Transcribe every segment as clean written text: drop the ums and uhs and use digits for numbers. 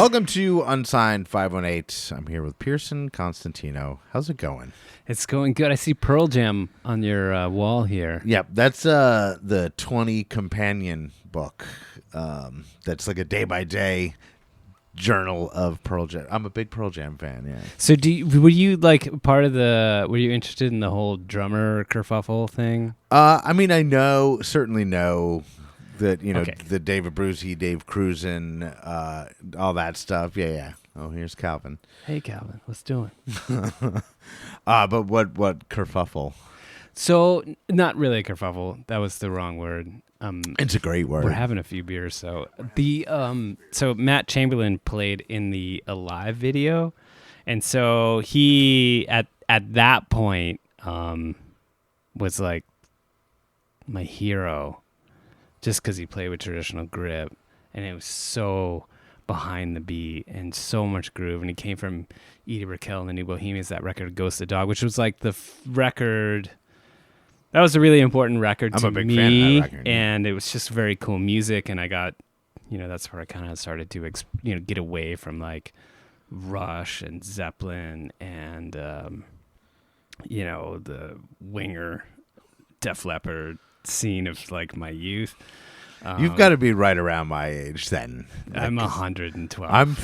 Welcome to Unsigned518. I'm here with Pearson Constantino. How's it going? It's going good. I see Pearl Jam on your wall here. Yep, that's the 20 companion book. That's like a day-by-day journal of Pearl Jam. I'm a big Pearl Jam fan, yeah. So were you like part of were you interested in the whole drummer kerfuffle thing? I mean, certainly know that, the David Brucey, Dave Cruisin, all that stuff. Yeah. Oh, here's Calvin. Hey, Calvin, what's doing? But what kerfuffle? So not really a kerfuffle. That was the wrong word. It's a great word. We're having a few beers, so so Matt Chamberlain played in the Alive video, and so he at that point was like my hero, just because he played with traditional grip, and it was so behind the beat and so much groove, and he came from Edie Brickell and the New Bohemians, that record Ghost of the Dog, which was like the record. That was a really important record to me. I'm a big fan of that record. And it was just very cool music, and I got, that's where I kind of started to, get away from like Rush and Zeppelin and, the Winger, Def Leppard scene of like my youth. You've got to be right around my age then. I'm 112. I'm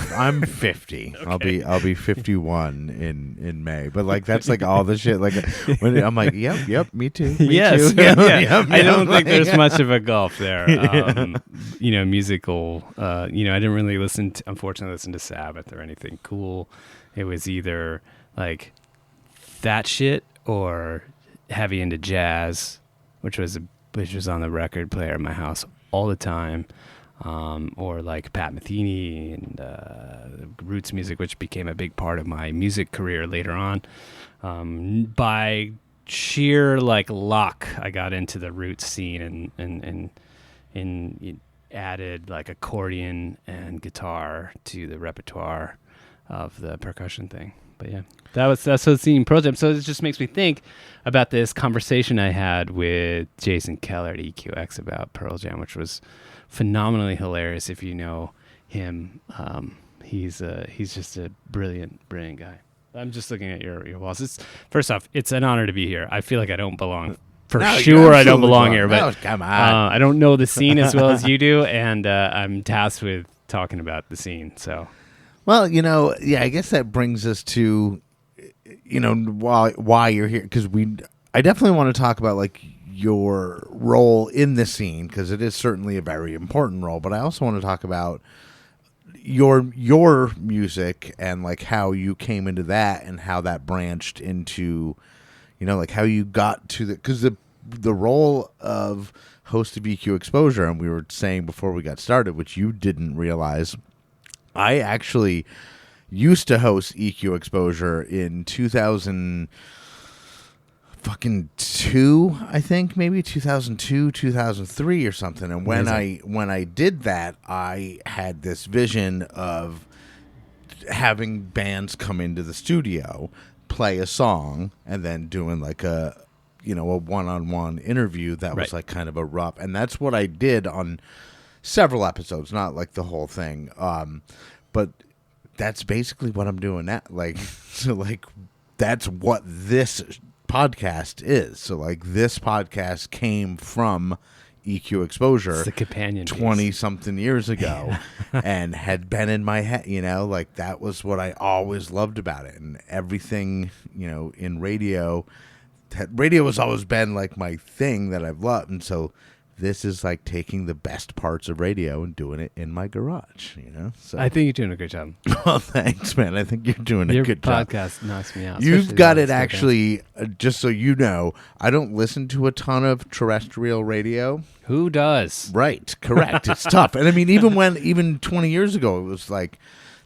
50. Okay. I'll be 51 in May. But like that's like all the shit. Like when I'm like, yep, me too. Yes, too. Yeah. Yep, I don't think there's much of a gulf there. Musical. I didn't really unfortunately listen to Sabbath or anything cool. It was either like that shit or heavy into jazz, which was on the record player in my house all the time, or like Pat Metheny and roots music, which became a big part of my music career later on. By sheer like luck, I got into the roots scene and added like accordion and guitar to the repertoire of the percussion thing. But yeah, that's the scene Pearl Jam. So it just makes me think about this conversation I had with Jason Keller at EQX about Pearl Jam, which was phenomenally hilarious. If you know him, he's just a brilliant guy. I'm just looking at your walls. First off, it's an honor to be here. I feel like I don't belong. I don't belong here, but come on. I don't know the scene as well as you do, and I'm tasked with talking about the scene. So. Well, I guess that brings us to, why you're here, because I definitely want to talk about like your role in the scene, because it is certainly a very important role. But I also want to talk about your music and like how you came into that and how that branched into, like how you got to because the role of host of EQXsposure, and we were saying before we got started, which you didn't realize. I actually used to host EQXsposure in 2002, I think, maybe 2002, 2003 or something. And when I did that, I had this vision of having bands come into the studio, play a song, and then doing like a one-on-one interview that was like kind of a rough. And that's what I did on several episodes, not like the whole thing. But that's basically what I'm doing now. Like, so like that's what this podcast is. So like this podcast came from EQXsposure. It's the companion 20 something years ago and had been in my head, like that was what I always loved about it. And everything, in radio has always been like my thing that I've loved. And so this is like taking the best parts of radio and doing it in my garage, So I think you're doing a great job. Well, thanks, man. I think you're doing a good job. Your podcast knocks me out. You've got it actually, just so you know, I don't listen to a ton of terrestrial radio. Who does? Right, correct. It's tough. And I mean, even 20 years ago, it was like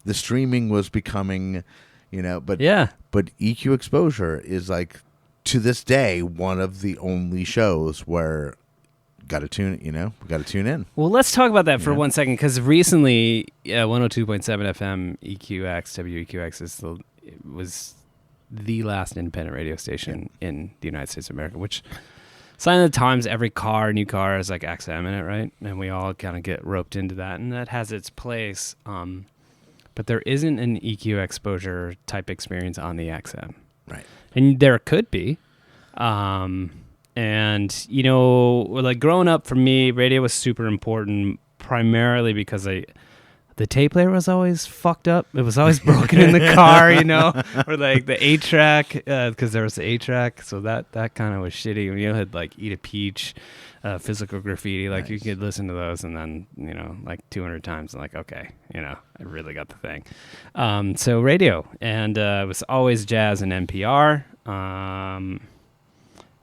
the streaming was becoming, but EQXsposure is like, to this day, one of the only shows where we got to tune in. Well, let's talk about that for 1 second, because recently, 102.7 FM WEQX was the last independent radio station in the United States of America, which sign of the times, every new car has like XM in it, right? And we all kind of get roped into that, and that has its place. but there isn't an EQ exposure type experience on the XM. Right. And there could be. And, you know, like growing up for me, radio was super important primarily because the tape player was always fucked up. It was always broken in the car, you know, or like the 8-track, because there was the 8-track. So that kind of was shitty. You know, had like Eat a Peach, Physical Graffiti. Like you could listen to those and then, you know, like 200 times and like, okay, you know, I really got the thing. So radio, and it was always jazz and NPR.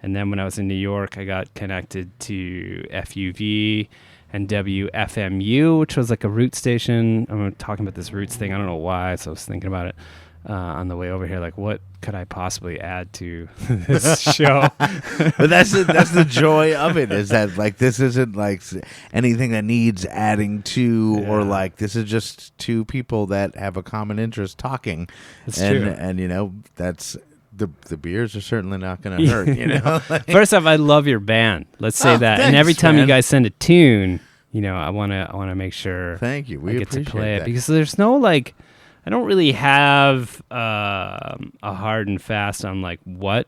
And then when I was in New York, I got connected to FUV and WFMU, which was like a root station. I'm talking about this roots thing. I don't know why, so I was thinking about it on the way over here. Like, what could I possibly add to this show? But that's the joy of it, is that like this isn't like anything that needs adding to, or like this is just two people that have a common interest talking. That's true. And you know, that's the beers are certainly not going to hurt, you know. Like, first off, I love your band. Let's say that. Thanks, and every time man. you guys send a tune, you know, I want to make sure thank you. We I get to appreciate play that. it, because there's no like, I don't really have a hard and fast on like what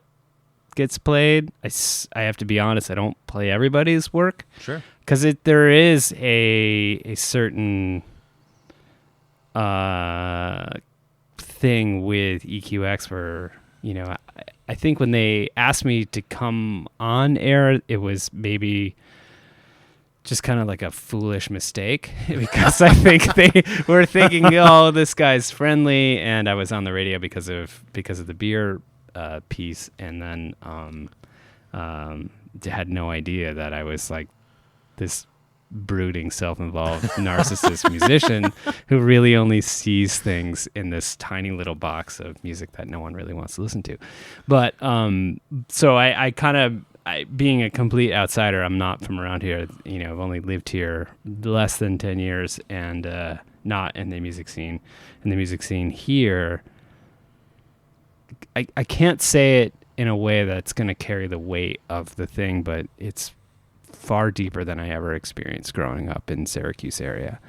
gets played. I have to be honest, I don't play everybody's work. Sure. Because there is a certain thing with EQX where, you know, I think when they asked me to come on air, it was maybe just kind of like a foolish mistake, because I think they were thinking, oh, this guy's friendly, and I was on the radio because of the beer piece, and then had no idea that I was like this brooding, self-involved narcissist musician who really only sees things in this tiny little box of music that no one really wants to listen to. But so I kind of, being a complete outsider, I'm not from around here. You know, I've only lived here less than 10 years and not in the music scene. In the music scene here, I can't say it in a way that's going to carry the weight of the thing, but it's far deeper than I ever experienced growing up in Syracuse area.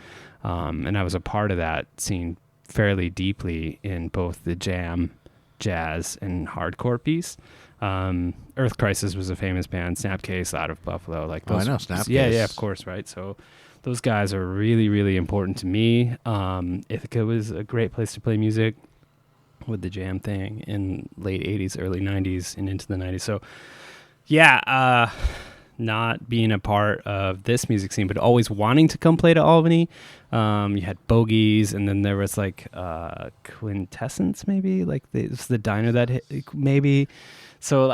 And I was a part of that scene fairly deeply in both the jam, jazz, and hardcore piece. Earth Crisis was a famous band, Snapcase out of Buffalo. Like those, I know Snapcase. Yeah, of course, right? So those guys are really, really important to me. Ithaca was a great place to play music with the jam thing in late 80s, early 90s, and into the 90s. So yeah, not being a part of this music scene, but always wanting to come play to Albany. You had Bogies, and then there was like Quintessence, maybe, like it's the diner that hit, maybe. So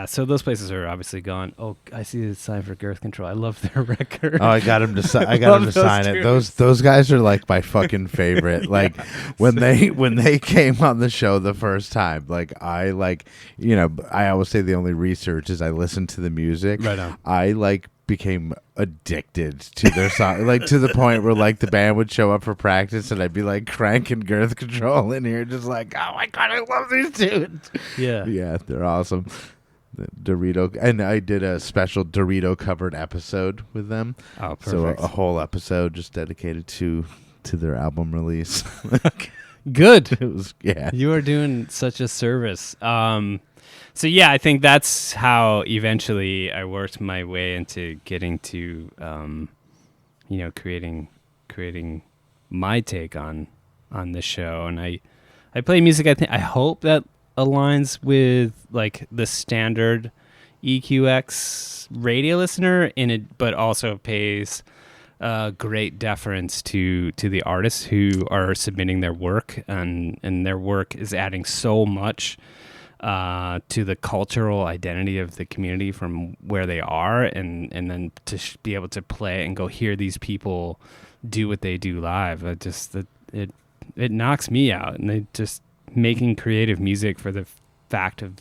so those places are obviously gone. Oh, I see the sign for Girth Control. I love their record. Oh, I got him to sign it. Those guys are like my fucking favorite. Like when they came on the show the first time, like I always say the only research is I listen to the music. Right on. I like became addicted to their song, like to the point where like the band would show up for practice and I'd be like cranking Girth Control in here, just like, oh my god, I love these dudes. Yeah, they're awesome. The Dorito, and I did a special Dorito covered episode with them. Oh, perfect. So a whole episode just dedicated to their album release. Good. It was, yeah. You are doing such a service. So yeah, I think that's how eventually I worked my way into getting to, creating my take on the show. And I play music. I hope that aligns with like the standard EQX radio listener but also pays great deference to the artists who are submitting their work, and their work is adding so much to the cultural identity of the community from where they are, and then to be able to play and go hear these people do what they do live. It knocks me out, and they just making creative music for the fact of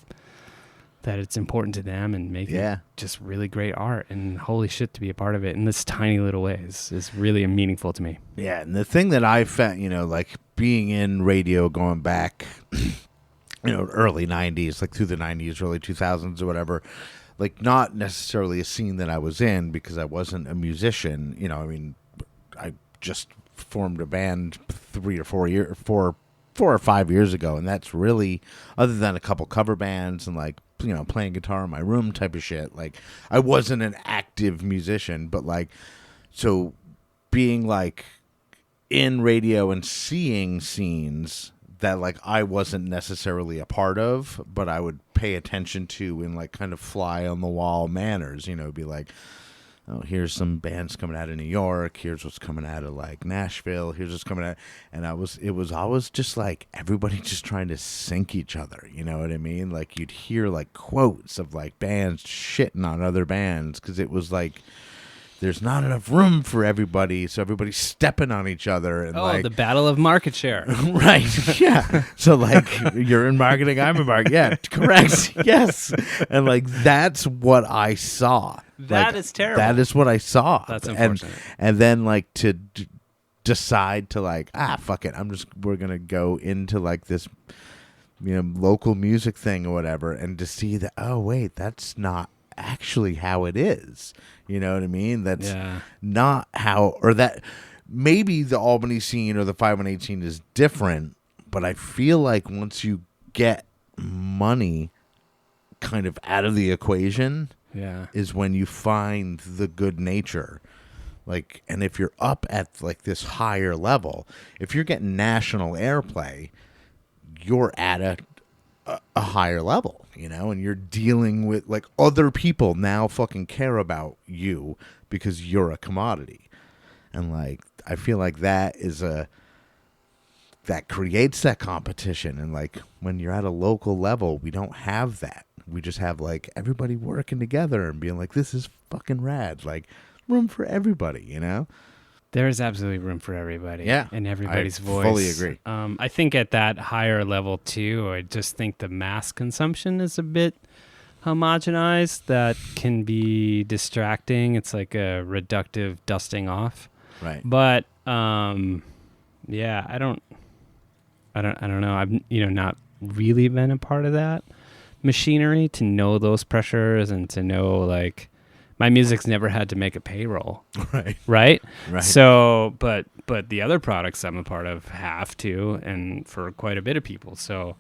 that it's important to them, and making just really great art, and holy shit, to be a part of it in this tiny little way is really meaningful to me. Yeah, and the thing that I found, like being in radio going back early 90s, like through the 90s, early 2000s or whatever, like not necessarily a scene that I was in because I wasn't a musician. I just formed a band 4 or 5 years ago, and that's really, other than a couple cover bands and like, you know, playing guitar in my room type of shit. Like, I wasn't an active musician, but like, so being like in radio and seeing scenes that like I wasn't necessarily a part of, but I would pay attention to in like kind of fly on the wall manners, you know, be like, oh, here's some bands coming out of New York. Here's what's coming out of like Nashville. Here's what's coming out. And it was always just like everybody just trying to sync each other. You know what I mean? Like you'd hear like quotes of like bands shitting on other bands because it was like, there's not enough room for everybody, so everybody's stepping on each other. And like, the battle of market share. Right, yeah. So, like, you're in marketing, I'm in marketing. Yeah, correct, yes. And, like, that's what I saw. That like, is terrible. That is what I saw. That's unfortunate. And then, like, to decide to, like, fuck it, we're going to go into, like, this, you know, local music thing or whatever, and to see that, oh, wait, that's not actually how it is. You know what I mean? That's not how, or that maybe the Albany scene or the 518 scene is different, but I feel like once you get money kind of out of the equation, is when you find the good nature. Like, and if you're up at like this higher level, if you're getting national airplay, you're at a higher level, you know, and you're dealing with like other people now fucking care about you because you're a commodity. And like, I feel like that creates that competition. And like, when you're at a local level, we don't have that. We just have like everybody working together and being like, this is fucking rad. Like, room for everybody, you know? There is absolutely room for everybody. Yeah. And everybody's voice. I fully agree. I think at that higher level, too, I just think the mass consumption is a bit homogenized. That can be distracting. It's like a reductive dusting off. Right. But, yeah, I don't know. I've, you know, not really been a part of that machinery to know those pressures and to know, like, my music's never had to make a payroll. Right. So, but the other products I'm a part of have to, and for quite a bit of people. So,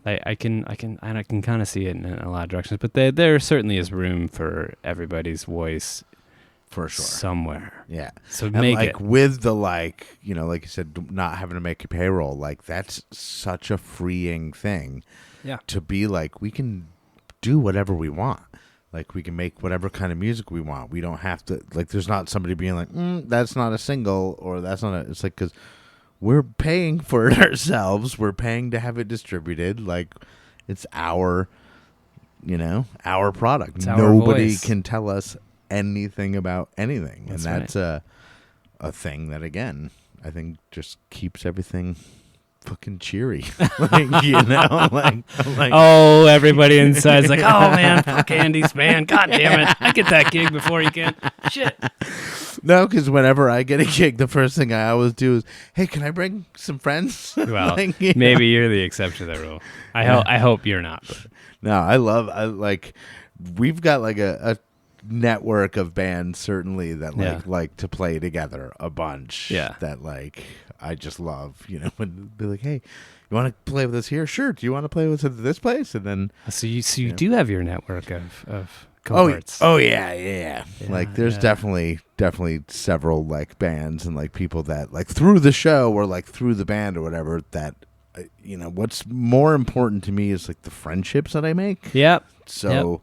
I can kind of see it in a lot of directions. But there certainly is room for everybody's voice, for sure, somewhere. Yeah. So and make like it with the like, you know, like you said, not having to make a payroll. Like that's such a freeing thing. Yeah. To be like, we can do whatever we want. Like, we can make whatever kind of music we want. We don't have to, like, there's not somebody being like, that's not a single, or that's not a, it's like, because we're paying for it ourselves. We're paying to have it distributed. Like, it's our, you know, our product. It's our Nobody voice. can tell us anything about anything. That's and that's right. a thing that, again, I think just keeps everything fucking cheery. Like, you know, like oh, everybody inside's like, oh man, fuck Andy's band, god damn it, I get that gig before you can. Shit. No, because whenever I get a gig, the first thing I always do is, hey, can I bring some friends? Well, like, you know? maybe you're the exception to that rule. I hope you're not. But. No, I like we've got like a network of bands certainly that like to play together a bunch. Yeah. That like I just love, you know, and be like, hey, you want to play with us here? Sure. Do you want to play with us at this place? And then so you do have your network of cohorts. Oh yeah. Like there's definitely several like bands and like people that like through the show or like through the band or whatever that you know, what's more important to me is like the friendships that I make. Yep. So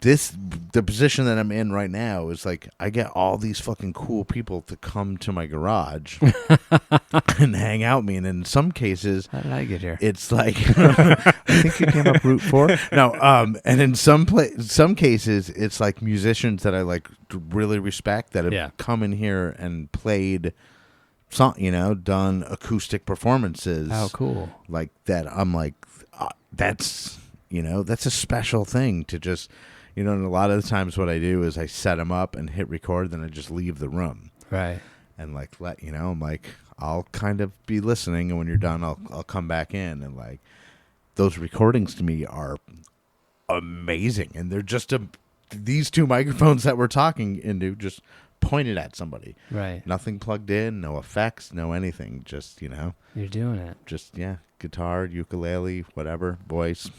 the position that I'm in right now is like I get all these fucking cool people to come to my garage and hang out with me, and in some cases, how did I get here? It's like I think you came up Route 4. No, and in some cases, it's like musicians that I like really respect that have come in here and played, you know, done acoustic performances. How cool! Like that, I'm like, that's. You know, that's a special thing to just, you know, and a lot of the times what I do is I set them up and hit record, then I just leave the room. Right. And like, you know, I'm like, I'll kind of be listening, and when you're done, I'll come back in. And like, those recordings to me are amazing. And they're just these two microphones that we're talking into, just pointed at somebody. Right. Nothing plugged in, no effects, no anything. Just, You're doing it. just, guitar, ukulele, whatever, voice.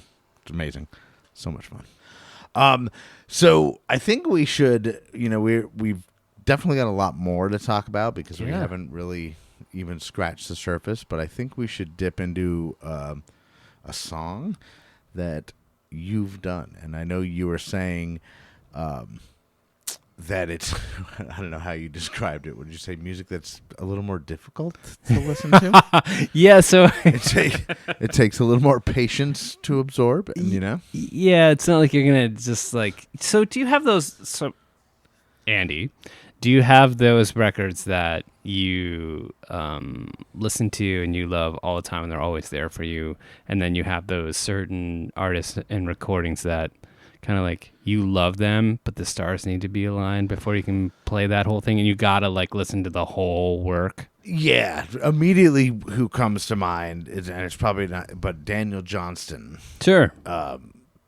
It's amazing. So much fun. So I think we should, we've definitely got a lot more to talk about because we haven't really even scratched the surface, but I think we should dip into a song that you've done. And I know you were saying that it's, I don't know how you described it. Would you say music that's a little more difficult to listen to? Yeah, so it takes a little more patience to absorb, and yeah, it's not like you're gonna just like. So do you have those? So, Andy, do you have those records that you listen to and you love all the time, and they're always there for you? And then you have those certain artists and recordings that kind of like you love them, but the stars need to be aligned before you can play that whole thing, and you gotta like listen to the whole work. Yeah, immediately who comes to mind is, and it's probably not, but Daniel Johnston. Sure. I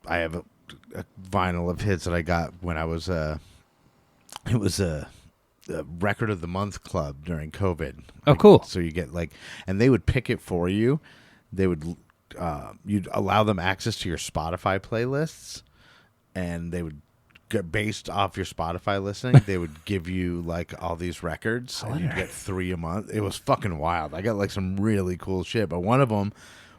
have a vinyl of his that I got when I was it was a record of the month club during COVID. Oh, cool. So you get and they would pick it for you. They would you'd allow them access to your Spotify playlists, and they would based off your Spotify listening, they would give you all these records, and you'd get 3 a month. It was fucking wild. I got some really cool shit, but one of them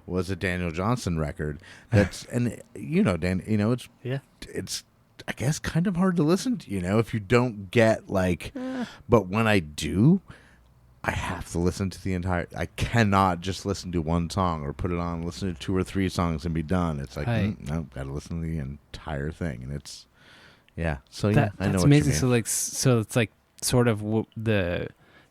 was a Daniel Johnston record. That's and Dan, it's I guess kind of hard to listen to, if you don't get but when I do, I have to listen to the entire. I cannot just listen to one song or put it on, listen to 2 or 3 songs and be done. It's no, got to listen to the entire thing, and it's. Yeah, so I know that's what amazing. you mean. So it's sort of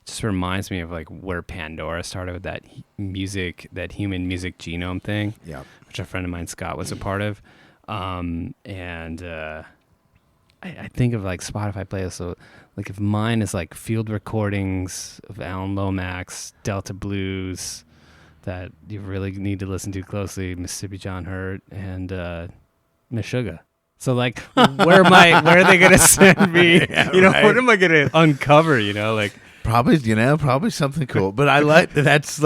just reminds me of where Pandora started with that music, that human music genome thing. Yeah, which a friend of mine, Scott, was a part of. I think of Spotify playlists. So if mine is field recordings of Alan Lomax, Delta Blues, that you really need to listen to closely, Mississippi John Hurt, and Meshuggah. So where are they gonna send me? Right. What am I gonna uncover? Probably something cool. But I that's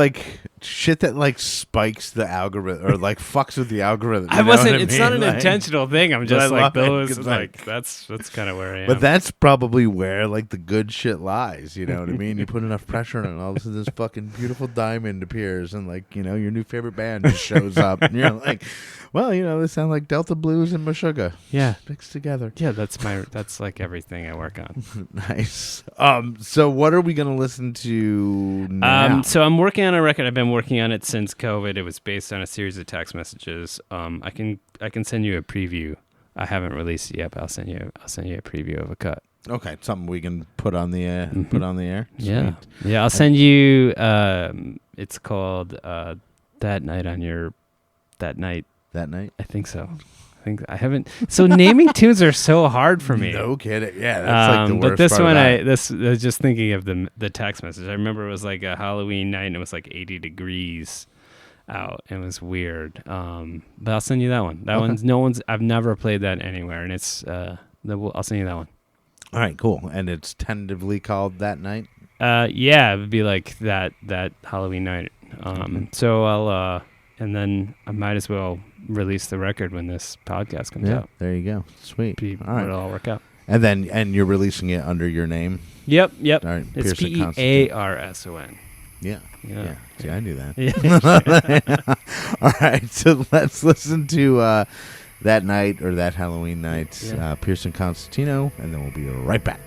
shit that spikes the algorithm or fucks with the algorithm. It's not an intentional thing. I'm just those. That's kind of where I am. But that's probably where the good shit lies. You know what I mean? You put enough pressure on it, and all of a sudden this fucking beautiful diamond appears, and your new favorite band just shows up, and you're like, well, they sound like Delta Blues and Meshuggah. Yeah, mixed together. Yeah, that's everything I work on. Nice. So what are we gonna listen to now? So I'm working on a record. I've been working on it since COVID. It was based on a series of text messages. I can send you a preview. I haven't released it yet, but I'll send you a preview of a cut. Okay, something we can put on the air. Yeah, sweet. Yeah. I'll send you. It's called That Night on Your That Night. That night? I think so. I haven't. So naming tunes are so hard for me. No kidding. Yeah, that's the worst. But this part one, I was just thinking of the text message. I remember it was a Halloween night, and it was 80 degrees out. It was weird. But I'll send you that one. That one's. I've never played that anywhere, and it's. I'll send you that one. All right, cool. And it's tentatively called That Night. Yeah, it would be that Halloween night. So I'll. And then I might as well release the record when this podcast comes out. There you go. Sweet. All right. It'll all work out. And you're releasing it under your name? Yep. All right. It's Pearson. Yeah. See, I knew that. Yeah. All right. So let's listen to That Night or That Halloween Night, Pearson Constantino, and then we'll be right back.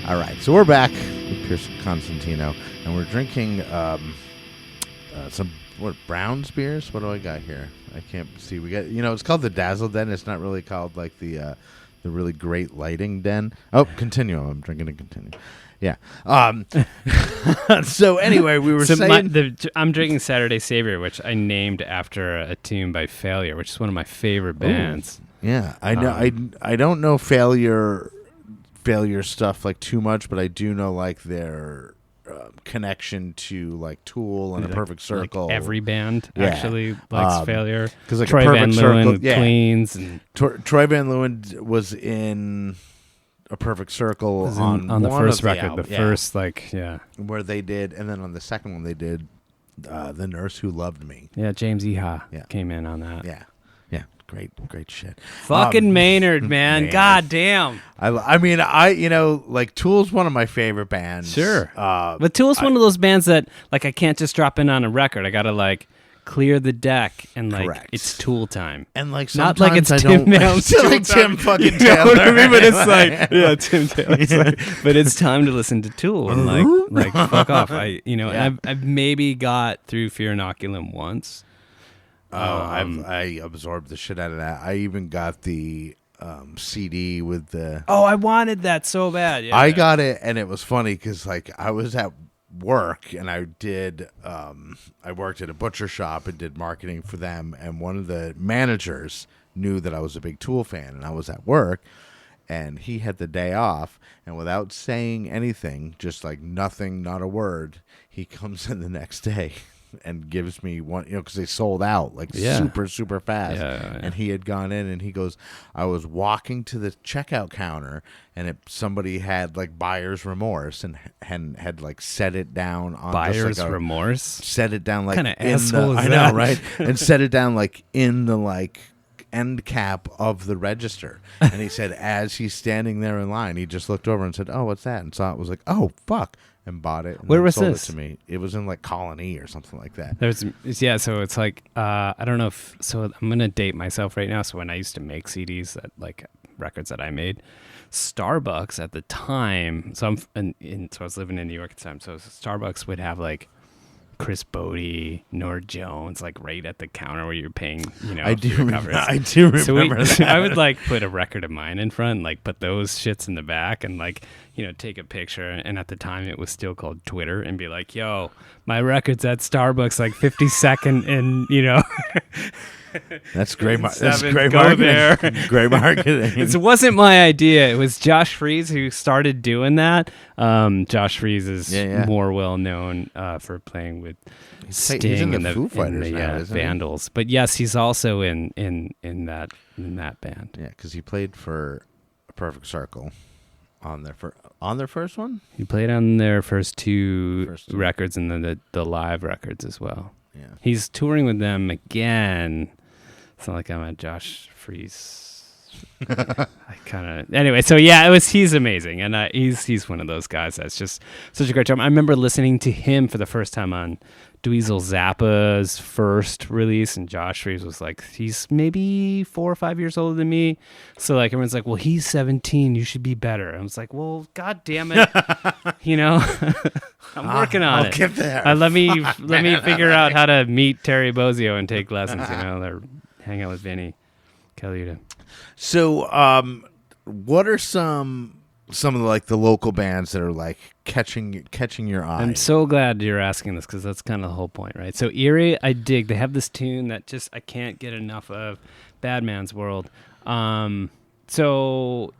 All right, so we're back with Pearson Constantino, and we're drinking some Brown's beers. What do I got here? I can't see. We got it's called the Dazzle Den. It's not really called like the really great lighting den. Oh, continue. I'm drinking a continue. Yeah. So anyway, we were saying I'm drinking Saturday Savior, which I named after a tune by Failure, which is one of my favorite bands. Yeah, I know. I don't know Failure stuff like too much, but I do know like their connection to like Tool and A Perfect Circle. Like every band actually likes Failure, because like Troy Van Leeuwen, yeah. Queens, and Troy Van Leeuwen was in A Perfect Circle on the first of record, the first where they did, and then on the second one they did The Nurse Who Loved Me. Yeah, James Iha came in on that. Yeah. Great shit. Fucking Maynard, man. God damn. I mean, like Tool's one of my favorite bands. Sure. But Tool's one of those bands that like I can't just drop in on a record. I gotta like clear the deck and like Correct. It's Tool time. And like not sometimes like it's I Tim don't Nail's like Tim fucking Taylor. You know what I mean? But it's like Tim Taylor. It's like, but it's time to listen to Tool and like fuck off. And I've maybe got through Fear Inoculum once. I absorbed the shit out of that. I even got the CD with the. Oh, I wanted that so bad. Yeah, I got it, and it was funny because like I was at work and I did. I worked at a butcher shop and did marketing for them, and one of the managers knew that I was a big Tool fan, and I was at work, and he had the day off, and without saying anything, just like nothing, not a word, he comes in the next day and gives me one, because they sold out like super, super fast. Yeah. And he had gone in and he goes, I was walking to the checkout counter and somebody had like buyer's remorse and had like set it down on buyer's remorse. Set it down like kind of in asshole the, is I that? know, right? And set it down like in the like end cap of the register. And he said, as he's standing there in line, he just looked over and said, "Oh, what's that?" And saw it, was like, "Oh, fuck." And bought it. And Where was sold this? It to me. It was in like Colony or something like that. So it's like I don't know if I'm gonna date myself right now. So when I used to make CDs, that like records that I made, Starbucks at the time. So so I was living in New York at the time. So Starbucks would have like Chris Bodie, Nord Jones, like right at the counter where you're paying, I do remember that. So I would like put a record of mine in front, and like put those shits in the back, and like take a picture. And at the time, it was still called Twitter, and be like, "Yo, my record's at Starbucks, like 52nd, and That's great. That's great marketing. Great marketing. It wasn't my idea. It was Josh Freese who started doing that. Josh Freese is more well known for playing with Sting and the Foo Fighters now, Vandals. But yes, he's also in that band. Yeah, because he played for A Perfect Circle on their first one. He played on their first two records, and then the live records as well. Yeah, he's touring with them again. It's not like I'm a Josh Freese. Anyway. So yeah, he's amazing, and he's one of those guys that's just such a great job. I remember listening to him for the first time on Dweezil Zappa's first release, and Josh Freese was like, he's maybe 4 or 5 years older than me. So like everyone's like, well, he's 17, you should be better. I was like, well, god damn it, I'm working on it. I'll get there. Let me figure out how to meet Terry Bozzio and take lessons. Or hang out with Vinny Caluta. So, what are some of the, like the local bands that are like catching your eye? I'm so glad you're asking this because that's kind of the whole point, right? So Erie, I dig. They have this tune that just I can't get enough of, Bad Man's World. So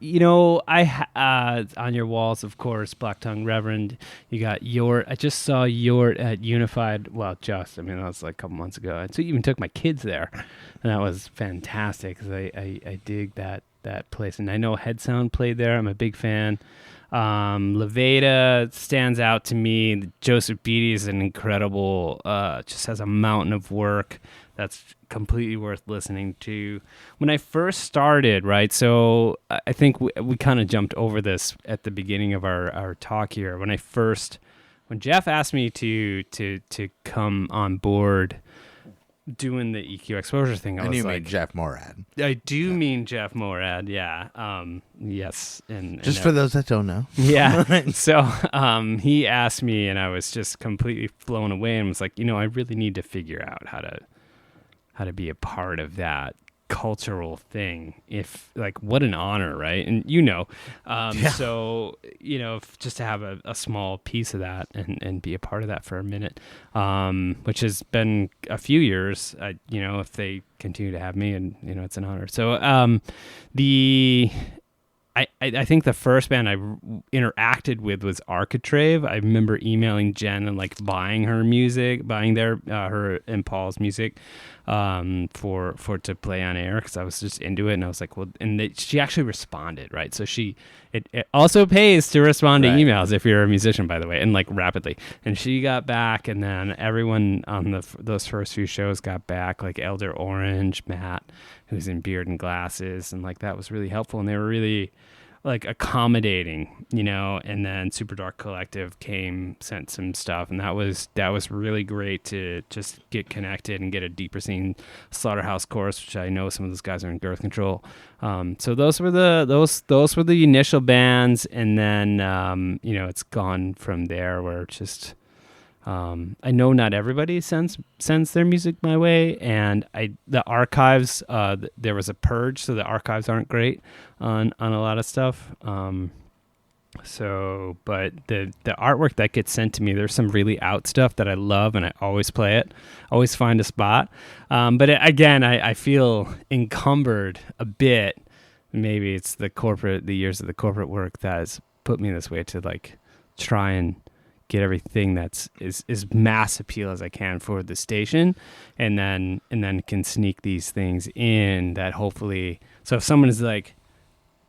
I on your walls, of course, Black Tongue Reverend. You got Yort. I just saw Yort at Unified. Well, that was like a couple months ago. I even took my kids there, and that was fantastic because I dig that place. And I know Head Sound played there. I'm a big fan. Levada stands out to me. Joseph Beatty is an incredible, just has a mountain of work that's completely worth listening to. When I first started, right, so I think we kind of jumped over this at the beginning of our talk here. When Jeff asked me to come on board doing the EQ exposure thing, I And was you like, mean Jeff Morad. I do mean Jeff Morad, yeah. Yes. And Just for those that don't know. Yeah. So he asked me, and I was just completely blown away, and was like, I really need to figure out how to be a part of that cultural thing. If like, what an honor, right? And so just to have a small piece of that and be a part of that for a minute, which has been a few years. If they continue to have me, and it's an honor. So I think the first band I interacted with was Architrave. I remember emailing Jen and like buying her music, buying her and Paul's music for to play on air, because I was just into it, and I was like, well, and she actually responded, right? So it also pays to respond to emails if you're a musician, by the way, and like rapidly. And she got back, and then everyone on those first few shows got back, like Elder Orange, Matt, who's in Beard and Glasses, and like that was really helpful, and they were really like accommodating, and then Super Dark Collective sent some stuff, and that was really great to just get connected and get a deeper scene. Slaughterhouse Chorus, which I know some of those guys are in Girth Control. So those were the initial bands, and then it's gone from there, where it's just I know not everybody sends their music my way, and the archives, there was a purge, so the archives aren't great on a lot of stuff. But the artwork that gets sent to me, there's some really out stuff that I love, and I always play it, always find a spot. But I feel encumbered a bit. Maybe it's the years of the corporate work that has put me this way, to like try and get everything that's is mass appeal as I can for the station, and then can sneak these things in that hopefully, so if someone is like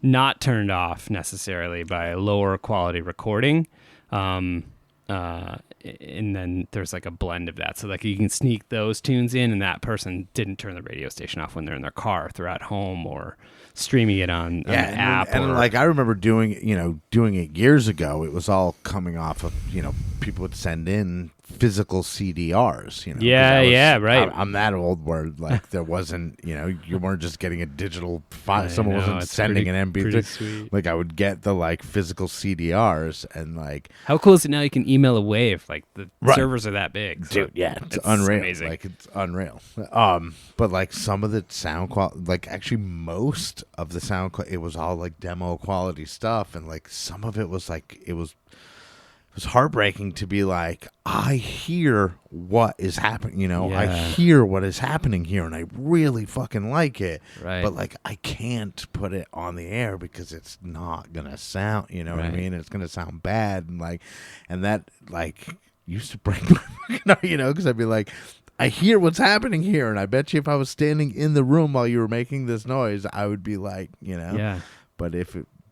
not turned off necessarily by a lower quality recording, and then there's like a blend of that, so like you can sneak those tunes in, and that person didn't turn the radio station off when they're in their car, if they're at home or streaming it on an app. And like I remember doing it years ago. It was all coming off of, people would send in physical CDRs. Right. I'm that old where like there wasn't, you weren't just getting a digital file. Someone wasn't sending an MP3. Like I would get the like physical CDRs, and like, how cool is it now? You can email a wave. Like the servers are that big, so dude. Yeah, it's unreal. Amazing. Like it's unreal. But like some of the sound quality, like actually most of the sound, it was all like demo quality stuff, and like some of it was like it was heartbreaking to be like, I hear what is happening, I hear what is happening here, and I really fucking like it, right? But like I can't put it on the air because it's not gonna sound, what I mean? It's gonna sound bad, and that like used to break my fucking heart, because I'd be like, I hear what's happening here, and I bet you if I was standing in the room while you were making this noise, I would be like, Yeah. But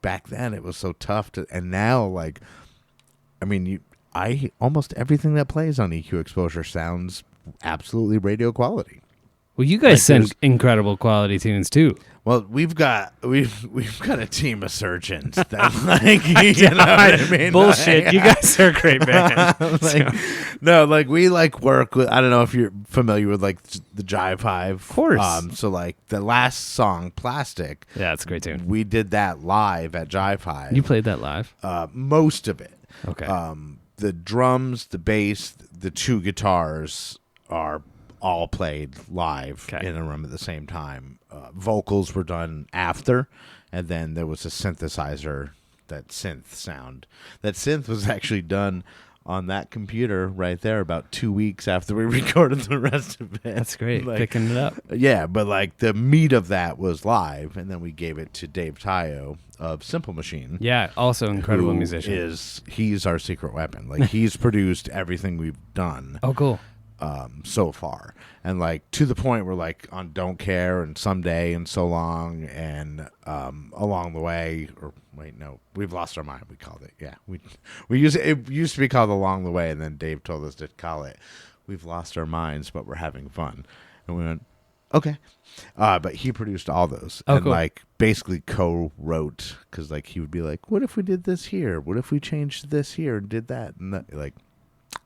back then it was so tough and now like, I mean, almost everything that plays on EQXsposure sounds absolutely radio quality. Well, you guys send incredible quality tunes too. Well, we've got a team of surgeons that like, you know what I mean? Bullshit. You guys are a great band. No, like we like work with. I don't know if you're familiar with like the Jive Hive. Of course. So like the last song, Plastic. Yeah, it's a great tune. We did that live at Jive Hive. You played that live? Most of it. Okay. The drums, the bass, the two guitars are all played live in a room at the same time. Vocals were done after, and then there was a synthesizer, that synth sound. That synth was actually done on that computer right there about 2 weeks after we recorded the rest of it. That's great. Like, picking it up. Yeah, but like the meat of that was live, and then we gave it to Dave Tayo of Simple Machine. Yeah, also incredible musician. He's our secret weapon. Like he's produced everything we've done. Oh, cool. So far, and like to the point where like on Don't Care and Someday and So Long and Along the Way, or wait, no, We've Lost Our Mind, we called it. Yeah, we used it used to be called Along the Way, and then Dave told us to call it We've Lost Our Minds, but we're having fun, and we went okay. But he produced all those, and cool. Like basically co-wrote, because like he would be like, what if we did this here, what if we changed this here and did that, and that, like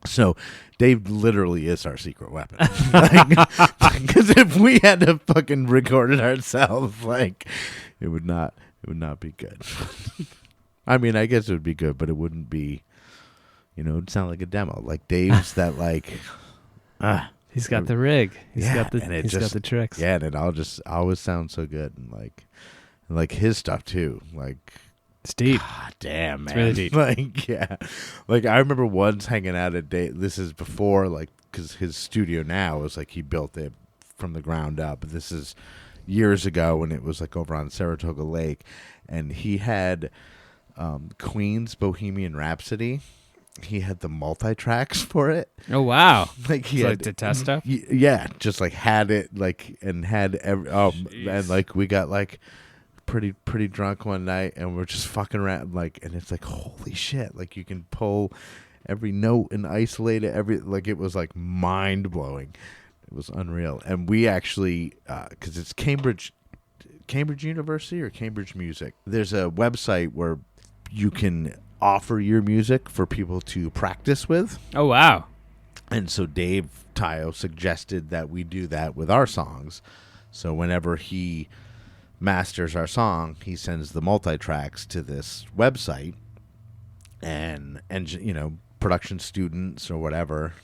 So Dave literally is our secret weapon. Because if we had to fucking record it ourselves, like it would not be good. I mean, I guess it would be good, but it wouldn't be, it'd sound like a demo. Like Dave's that like, he's got the rig. He's got the tricks. Yeah, and it always sounds so good, and like his stuff too. Like it's deep. God damn, man. It's really deep. Like, yeah. Like, I remember once hanging out at Dave. This is before, like, because his studio now is like he built it from the ground up. But this is years ago when it was like over on Saratoga Lake. And he had Queen's Bohemian Rhapsody. He had the multi-tracks for it. Oh, wow. Like, he had to test stuff? Yeah, just like had it, like, and had every, and like we got like pretty drunk one night, and we're just fucking around, like, and it's like, holy shit, like you can pull every note and isolate it, like it was like mind blowing. It was unreal. And we actually, because it's Cambridge University or Cambridge Music, there's a website where you can offer your music for people to practice with. Oh, wow. And so Dave Tayo suggested that we do that with our songs. So whenever he masters our song, he sends the multi-tracks to this website, and production students or whatever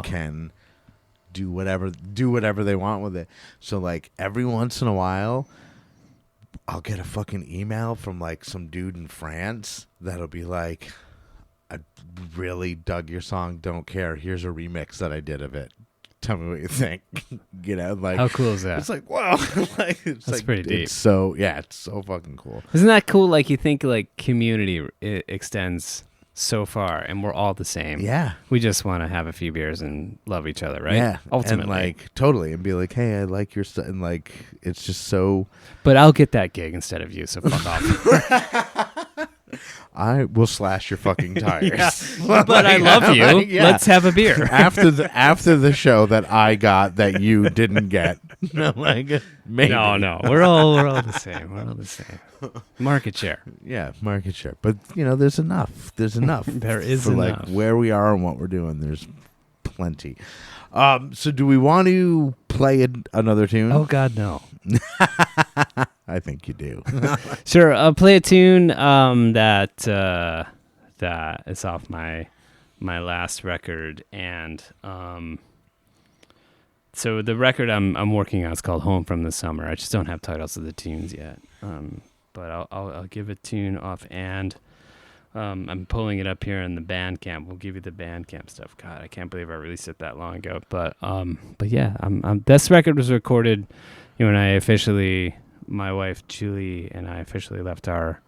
can do whatever they want with it. So like every once in a while I'll get a fucking email from like some dude in France that'll be like, I really dug your song, don't care, here's a remix that I did of it, tell me what you think. Like, how cool is that? It's like, wow. Like, it's that's like, pretty deep. It's so fucking cool. Isn't that cool? Like, you think like community extends so far, and we're all the same. Yeah, we just want to have a few beers and love each other, right? Yeah, ultimately, and like totally, and be like, hey, I like your stuff, and like it's just so. But I'll get that gig instead of you, so fuck off. I will slash your fucking tires. Yeah. But I love you. Yeah. Let's have a beer after the show that I got that you didn't get. Like maybe. No, we're all the same. We're all the same. Market share. Yeah, market share. But there's enough. There's enough. There is for enough. Like where we are and what we're doing. There's plenty. So do we want to play another tune? Oh God, no. I think you do. Sure, I'll play a tune that is off my last record, and so the record I'm working on is called Home from the Summer. I just don't have titles of the tunes yet, but I'll give a tune off, and I'm pulling it up here in the Bandcamp. We'll give you the Bandcamp stuff. God, I can't believe I released it that long ago, but yeah, this record was recorded when I officially. My wife Julie and I officially left our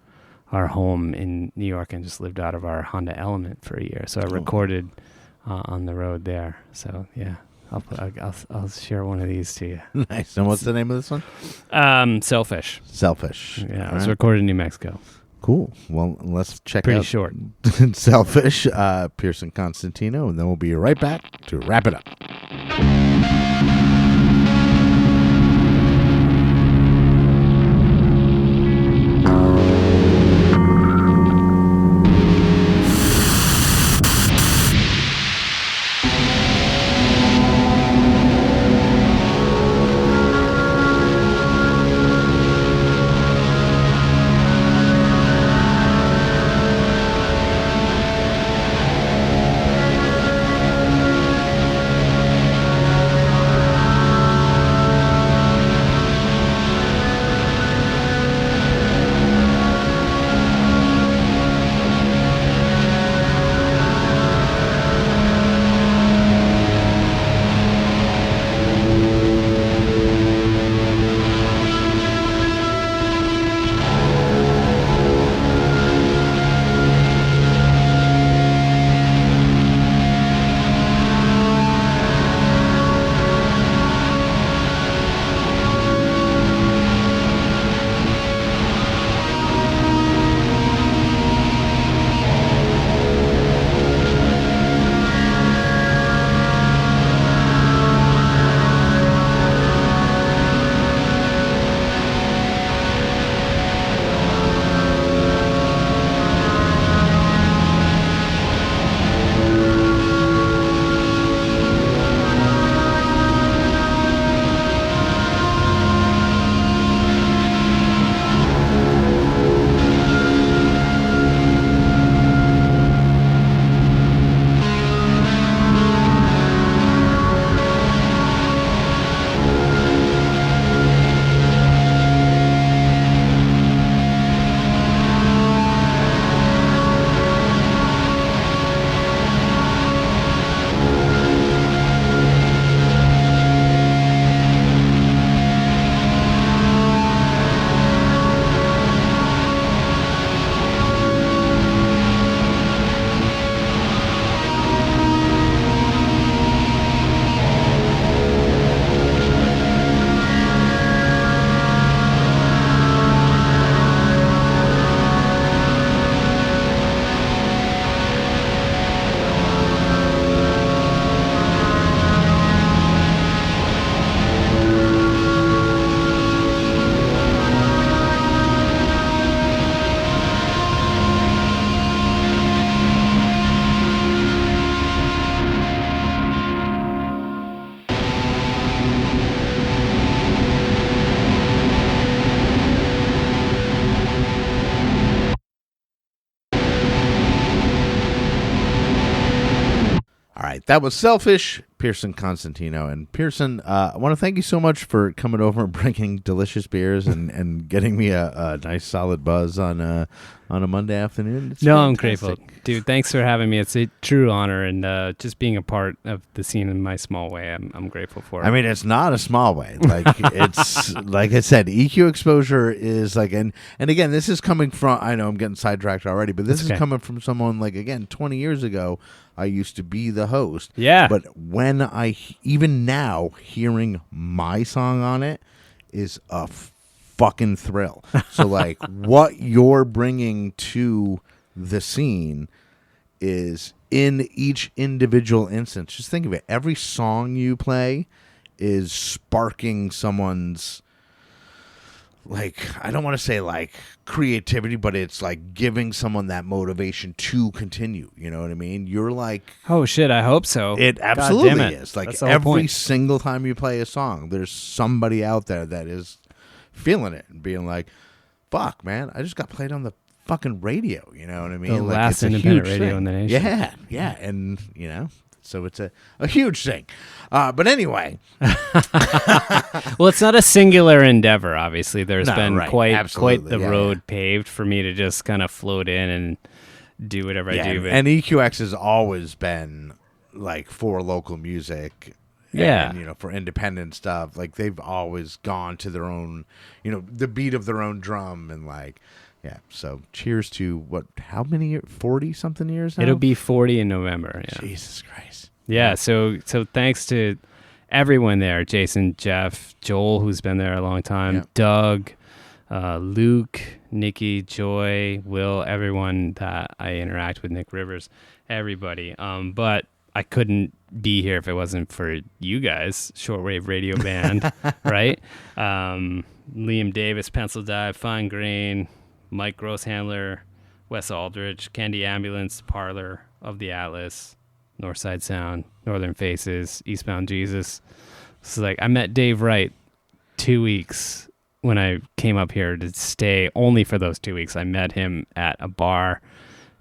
home in New York and just lived out of our Honda Element for a year. So I recorded on the road there. So yeah, I'll share one of these to you. Nice. And what's the name of this one? Selfish. Selfish. Yeah, it was recorded in New Mexico. Cool. Well, let's check Pretty out short. Selfish, Pearson Constantino, and then we'll be right back to wrap it up. right. That was Selfish, Pearson Constantino. And Pearson, I want to thank you so much for coming over and bringing delicious beers and getting me a nice solid buzz on a Monday afternoon. It's I'm fantastic. grateful. Dude, thanks for having me. It's a true honor, and just being a part of the scene in my small way, I'm grateful for it. I mean, it's not a small way. Like it's like I said, EQXsposure is like, and again, this is coming from. I know I'm getting sidetracked already, but this is coming from someone like, again, 20 years ago. I used to be the host. Yeah. But when even now, hearing my song on it is a fucking thrill. So, like, what you're bringing to the scene is in each individual instance. Just think of it. Every song you play is sparking someone's, like, I don't want to say like creativity, but it's like giving someone that motivation to continue. You know what I mean? You're like, oh shit, I hope so. It God absolutely damn it. is. Like That's the whole every point. single time you play a song, there's somebody out there that is feeling it and being like, fuck, man, I just got played on the fucking radio. You know what I mean? The like, last it's a independent huge radio thing. in the nation. Yeah, yeah. And, you know, so it's a huge thing. But anyway. Well, it's not a singular endeavor, obviously. There's been quite the road paved for me to just kind of float in and do whatever I do. But And EQX has always been like for local music. Yeah. And, you know, for independent stuff. Like they've always gone to their own, you know, the beat of their own drum and like, yeah. So cheers to how many years? 40 something years now? It'll be 40 in November. Yeah. Jesus Christ. Yeah. So thanks to everyone there, Jason, Jeff, Joel, who's been there a long time, Doug, Luke, Nikki, Joy, Will, everyone that I interact with, Nick Rivers, everybody. But I couldn't be here if it wasn't for you guys, Shortwave Radio Band, right? Liam Davis, Pencil Dive, Fine Grain, Mike Grosshandler, Wes Aldridge, Candy Ambulance, Parlor of the Atlas, Northside Sound, Northern Faces, Eastbound Jesus. So like I met Dave Wright 2 weeks when I came up here to stay only for those 2 weeks. I met him at a bar,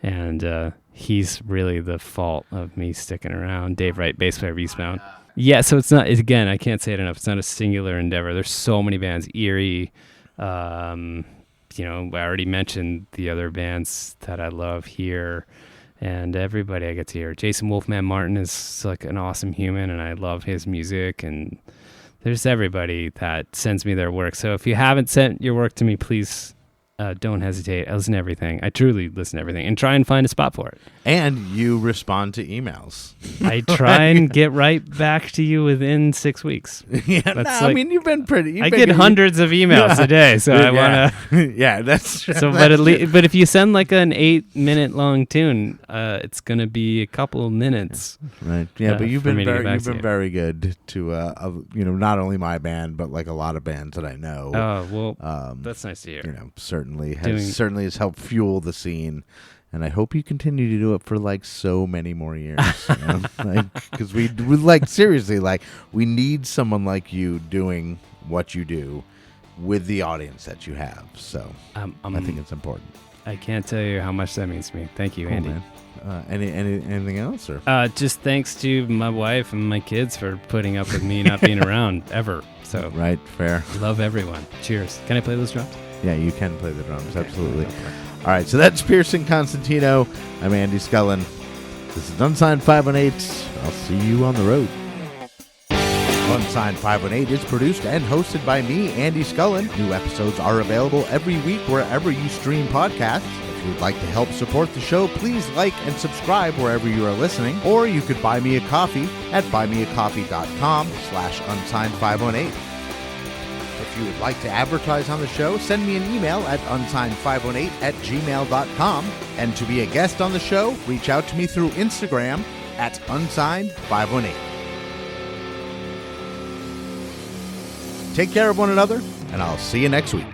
and he's really the fault of me sticking around. Dave Wright, bass player of Eastbound. Yeah, so it's not, again, I can't say it enough. It's not a singular endeavor. There's so many bands. Eerie, you know, I already mentioned the other bands that I love here, and everybody I get to hear. Jason Wolfman Martin is like an awesome human, and I love his music, and there's everybody that sends me their work. So if you haven't sent your work to me, please don't hesitate. I listen to everything. I truly listen to everything and try and find a spot for it. And you respond to emails. I try and get right back to you within 6 weeks. I mean, you've been pretty. I get hundreds of emails a day, so I want to. Yeah, that's true. So, but if you send like an 8-minute long tune, it's gonna be a couple of minutes. Right. Yeah, but you've been very good to you know, not only my band but like a lot of bands that I know. Oh well, that's nice to hear. You know, certainly has helped fuel the scene. And I hope you continue to do it for like so many more years, you know? Like, because we like seriously, like we need someone like you doing what you do with the audience that you have. So I think it's important. I can't tell you how much that means to me. Thank you, Andy. Anything else, or just thanks to my wife and my kids for putting up with me not being around ever. So right, fair. Love everyone. Cheers. Can I play those drums? Yeah, you can play the drums. Okay, absolutely. All right, so that's Pearson Constantino. I'm Andy Scullin. This is Unsigned518. I'll see you on the road. Unsigned518 is produced and hosted by me, Andy Scullin. New episodes are available every week wherever you stream podcasts. If you would like to help support the show, please like and subscribe wherever you are listening. Or you could buy me a coffee at buymeacoffee.com/Unsigned518. If you would like to advertise on the show, send me an email at unsigned518@gmail.com. And to be a guest on the show, reach out to me through Instagram at unsigned518. Take care of one another, and I'll see you next week.